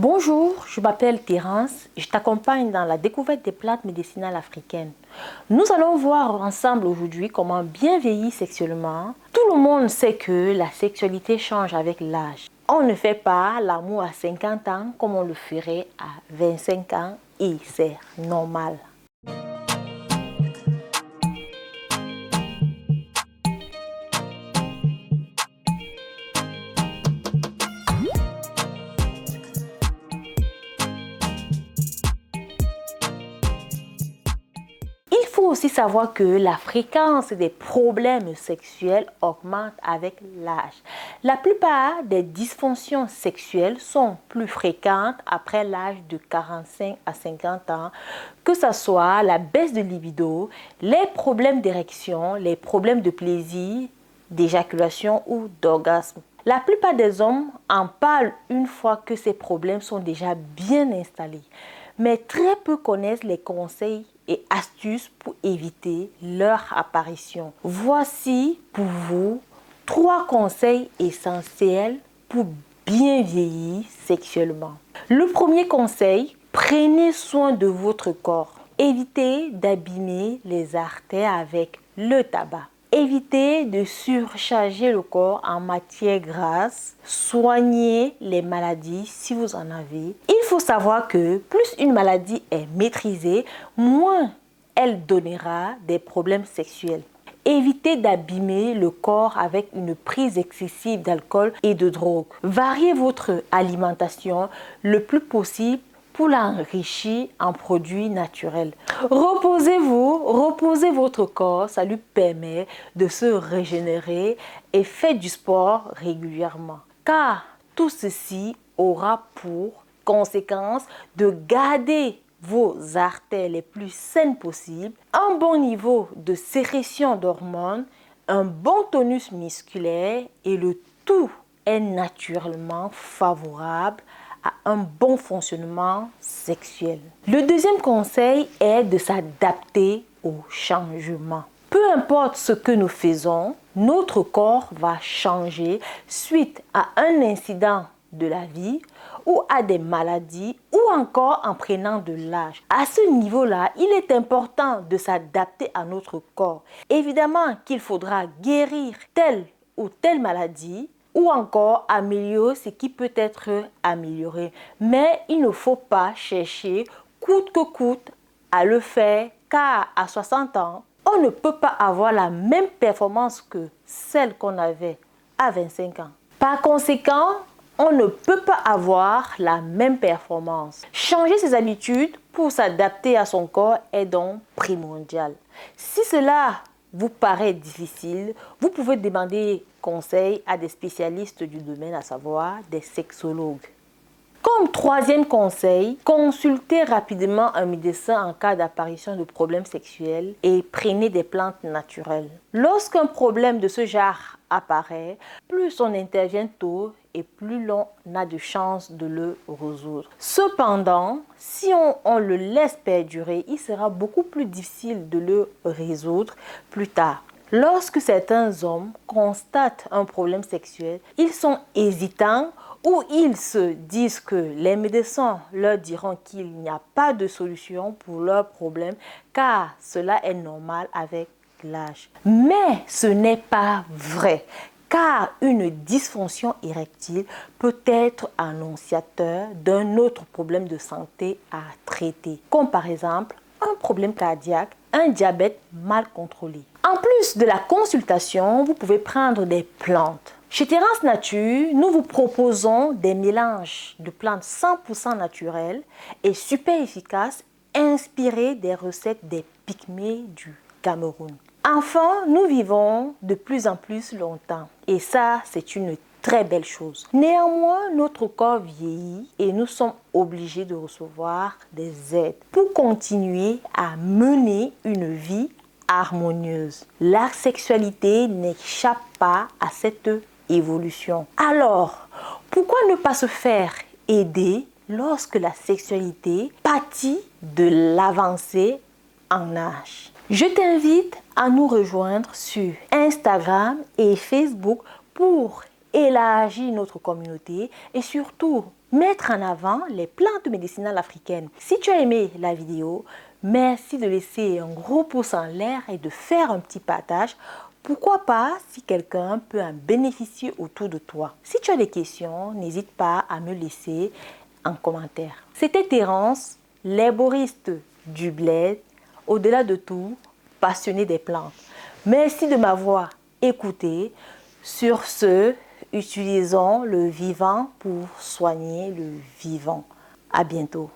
Bonjour, je m'appelle Thérence et je t'accompagne dans la découverte des plantes médicinales africaines. Nous allons voir ensemble aujourd'hui comment bien vieillir sexuellement. Tout le monde sait que la sexualité change avec l'âge. On ne fait pas l'amour à 50 ans comme on le ferait à 25 ans et c'est normal. Il faut aussi savoir que la fréquence des problèmes sexuels augmente avec l'âge. La plupart des dysfonctions sexuelles sont plus fréquentes après l'âge de 45 à 50 ans, que ce soit la baisse de libido, les problèmes d'érection, les problèmes de plaisir, d'éjaculation ou d'orgasme. La plupart des hommes en parlent une fois que ces problèmes sont déjà bien installés, mais très peu connaissent les conseils et astuces pour éviter leur apparition. Voici pour vous 3 conseils essentiels pour bien vieillir sexuellement. Le premier conseil, prenez soin de votre corps. Évitez d'abîmer les artères avec le tabac. Évitez de surcharger le corps en matière grasse. Soignez les maladies si vous en avez. Il faut savoir que plus une maladie est maîtrisée, moins elle donnera des problèmes sexuels. Évitez d'abîmer le corps avec une prise excessive d'alcool et de drogue. Variez votre alimentation le plus possible pour l'enrichir en produits naturels. Reposez-vous, reposez votre corps, ça lui permet de se régénérer et faites du sport régulièrement. Car tout ceci aura pour conséquence de garder vos artères les plus saines possibles, un bon niveau de sécrétion d'hormones, un bon tonus musculaire et le tout est naturellement favorable à un bon fonctionnement sexuel. Le deuxième conseil est de s'adapter au changement. Peu importe ce que nous faisons, notre corps va changer suite à un incident de la vie ou à des maladies ou encore en prenant de l'âge. À ce niveau-là, il est important de s'adapter à notre corps. Évidemment qu'il faudra guérir telle ou telle maladie ou encore améliorer ce qui peut être amélioré. Mais il ne faut pas chercher coûte que coûte à le faire car à 60 ans, on ne peut pas avoir la même performance que celle qu'on avait à 25 ans. Par conséquent, on ne peut pas avoir la même performance. Changer ses habitudes pour s'adapter à son corps est donc primordial. Si cela vous paraît difficile, vous pouvez demander conseil à des spécialistes du domaine, à savoir des sexologues. Comme troisième conseil, consultez rapidement un médecin en cas d'apparition de problèmes sexuels et prenez des plantes naturelles. Lorsqu'un problème de ce genre apparaît, plus on intervient tôt et plus l'on a de chances de le résoudre. Cependant, si on le laisse perdurer, il sera beaucoup plus difficile de le résoudre plus tard. Lorsque certains hommes constatent un problème sexuel, ils sont hésitants ou ils se disent que les médecins leur diront qu'il n'y a pas de solution pour leur problème car cela est normal avec l'âge. Mais ce n'est pas vrai car une dysfonction érectile peut être annonciateur d'un autre problème de santé à traiter, comme par exemple un problème cardiaque, un diabète mal contrôlé. En plus de la consultation, vous pouvez prendre des plantes. Chez Thérence Nature, nous vous proposons des mélanges de plantes 100% naturelles et super efficaces inspirées des recettes des Pygmées du Cameroun. Enfin, nous vivons de plus en plus longtemps et ça, c'est une très belle chose. Néanmoins, notre corps vieillit et nous sommes obligés de recevoir des aides pour continuer à mener une vie harmonieuse. La sexualité n'échappe pas à cette évolution. Alors, pourquoi ne pas se faire aider lorsque la sexualité pâtit de l'avancée en âge? Je t'invite à nous rejoindre sur Instagram et Facebook pour élargir notre communauté et surtout mettre en avant les plantes médicinales africaines. Si tu as aimé la vidéo, merci de laisser un gros pouce en l'air et de faire un petit partage. Pourquoi pas si quelqu'un peut en bénéficier autour de toi. Si tu as des questions, n'hésite pas à me laisser en commentaire. C'était Terence, l'herboriste du Bled, au-delà de tout, passionné des plantes. Merci de m'avoir écouté. Sur ce, utilisons le vivant pour soigner le vivant. À bientôt.